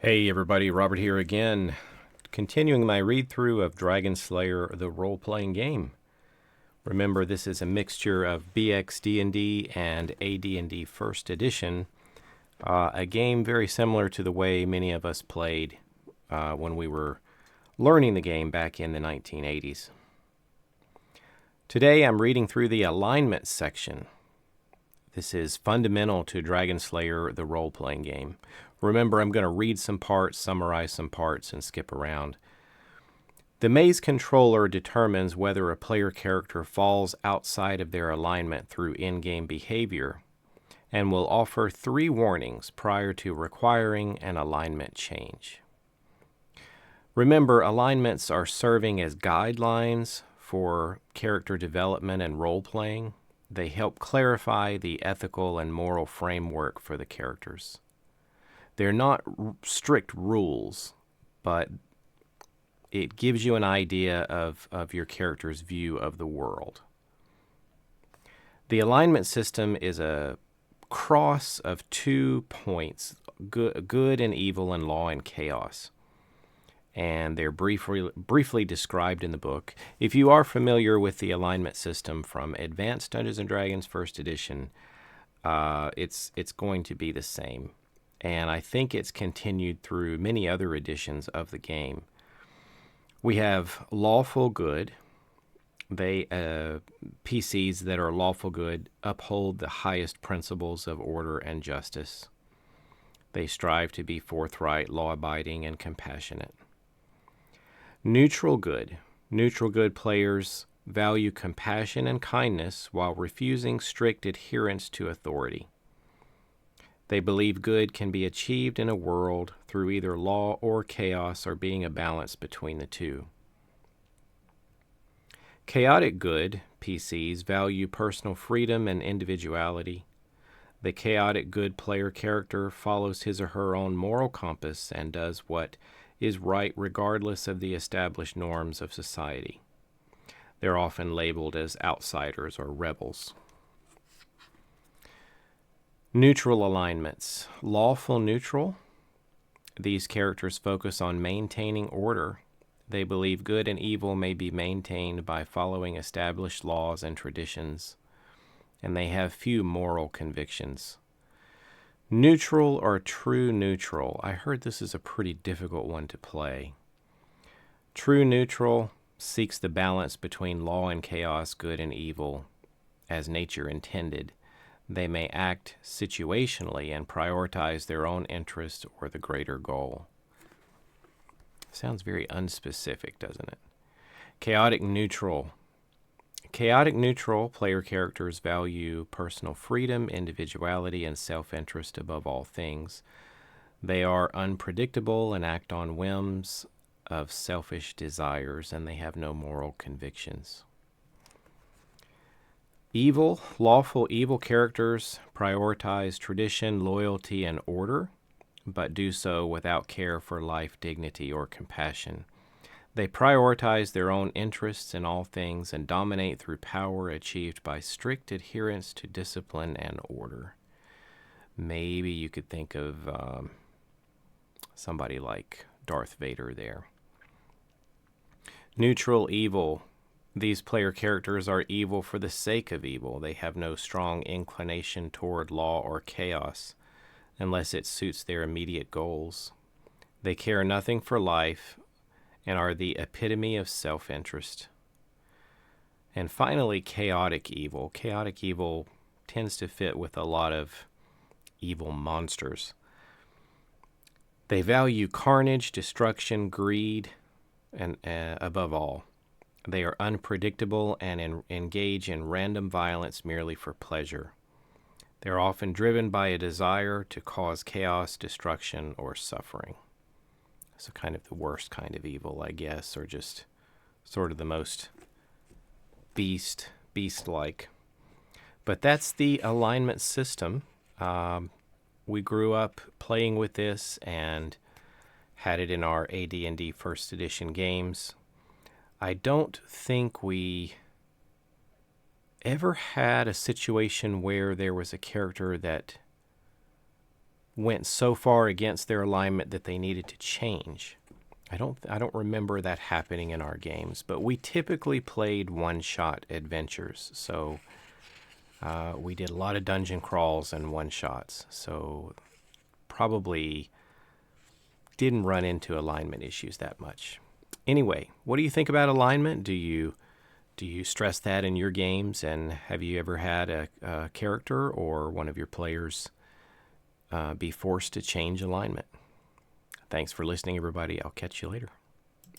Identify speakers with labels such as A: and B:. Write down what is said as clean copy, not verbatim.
A: Hey everybody, Robert here again, continuing my read-through of Dragonslayer, the role-playing game. Remember, this is a mixture of BXD&D and AD&D First Edition, a game very similar to the way many of us played when we were learning the game back in the 1980s. Today I'm reading through the alignment section. This is fundamental to Dragonslayer, the role-playing game. Remember, I'm going to read some parts, summarize some parts, and skip around. The maze controller determines whether a player character falls outside of their alignment through in-game behavior and will offer 3 warnings prior to requiring an alignment change. Remember, alignments are serving as guidelines for character development and role-playing. They help clarify the ethical and moral framework for the characters. They're not strict rules, but it gives you an idea of your character's view of the world. The alignment system is a cross of 2 points, good and evil and law and chaos. And they're briefly described in the book. If you are familiar with the alignment system from Advanced Dungeons & Dragons First Edition, it's going to be the same. And I think it's continued through many other editions of the game. We have lawful good. PCs that are lawful good uphold the highest principles of order and justice. They strive to be forthright, law-abiding, and compassionate. Neutral good. Neutral good players value compassion and kindness while refusing strict adherence to authority. They believe good can be achieved in a world through either law or chaos, or being a balance between the two. Chaotic good PCs value personal freedom and individuality. The chaotic good player character follows his or her own moral compass and does what is right regardless of the established norms of society. They're often labeled as outsiders or rebels. Neutral alignments. Lawful neutral. These characters focus on maintaining order. They believe good and evil may be maintained by following established laws and traditions, and they have few moral convictions. Neutral or true neutral. I heard this is a pretty difficult one to play. True neutral seeks the balance between law and chaos, good and evil, as nature intended. They may act situationally and prioritize their own interest or the greater goal. Sounds very unspecific, doesn't it? Chaotic neutral. Chaotic neutral player characters value personal freedom, individuality, and self-interest above all things. They are unpredictable and act on whims of selfish desires, and they have no moral convictions. Evil, lawful evil characters prioritize tradition, loyalty, and order, but do so without care for life, dignity, or compassion. They prioritize their own interests in all things and dominate through power achieved by strict adherence to discipline and order. Maybe you could think of somebody like Darth Vader there. Neutral evil. These player characters are evil for the sake of evil. They have no strong inclination toward law or chaos unless it suits their immediate goals. They care nothing for life and are the epitome of self-interest. And finally, chaotic evil. Chaotic evil tends to fit with a lot of evil monsters. They value carnage, destruction, greed, and above all. They are unpredictable and engage in random violence merely for pleasure. They are often driven by a desire to cause chaos, destruction, or suffering. So kind of the worst kind of evil, I guess, or just sort of the most beast-like. But that's the alignment system. We grew up playing with this and had it in our AD&D First Edition games. I don't think we ever had a situation where there was a character that went so far against their alignment that they needed to change. I don't remember that happening in our games, but we typically played one-shot adventures. So we did a lot of dungeon crawls and one-shots. So probably didn't run into alignment issues that much. Anyway, what do you think about alignment? Do you stress that in your games? And have you ever had a character or one of your players be forced to change alignment? Thanks for listening, everybody. I'll catch you later.